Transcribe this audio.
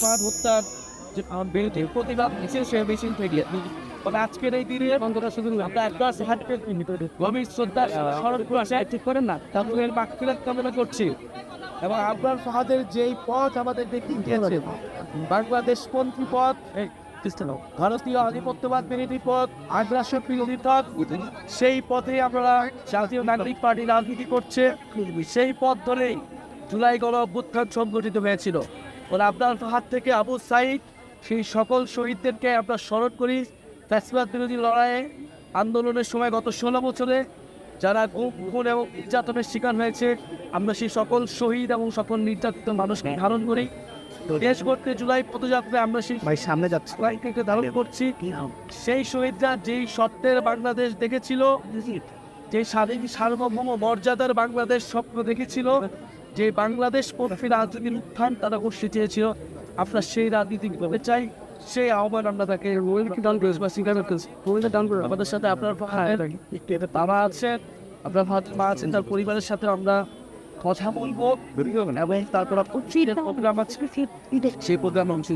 ফাহাদ হত্যার যে বিরুদ্ধে প্রতিবাদ বিশেষ মিছিল থেকে তবে আজকের এই দিনে বন্ধুরা শুধু আমরা একটা গভীর শ্রদ্ধা স্মরণ করে আসে ঠিক করেন না তারপরে মাগফিরাত কামনা করছি এবং আবরার ফাহাদের যেই পথ আমাদের দেখিয়ে দিয়েছে বাংলাদেশপন্থী পথ ভারতীয় আধিপত্যবাদ বিরোধী পথ আগ্রাসন বিরোধী পথ সেই পথে আমরা জাতীয় নাগরিক পার্টি রাজনীতি করছে সেই পথ ধরেই জুলাই গণ অভ্যুত্থান সংগঠিত হয়েছিল ওর আবরার ফাহাদ থেকে আবু সাইদ সেই সকল শহীদদেরকে আমরা স্মরণ করি ফ্যাসিবাদ বিরোধী লড়াইয়ে আন্দোলনের সময় গত 16 বছরে যারা খুন এবং নির্যাতনের শিকার হয়েছে আমরা সেই সকল শহীদ এবং সকল নির্যাতিত মানুষকে ধারণ করি দেশ করতে জুলাই পদযাত্রায় আমরা সেই সামনে যাচ্ছি ধারণ করছি সেই শহীদরা যেই সত্যের বাংলাদেশ দেখেছিল যে স্বাধীন সার্বভৌম মর্যাদার বাংলাদেশ স্বপ্ন দেখেছিল যে বাংলাদেশ পন্থী রাজনীতির উত্থান তারা করতে চেয়েছিল আমরা সেই রাজনীতি করতে চাই সেই আহ্বান আমরা তাকে আমাদের সাথে আপনার বাবা আছেন আপনার মা আছেন তার পরিবারের সাথে আমরা কথা বলবো এবং তারপর প্রোগ্রাম আছে সেই প্রোগ্রাম অংশ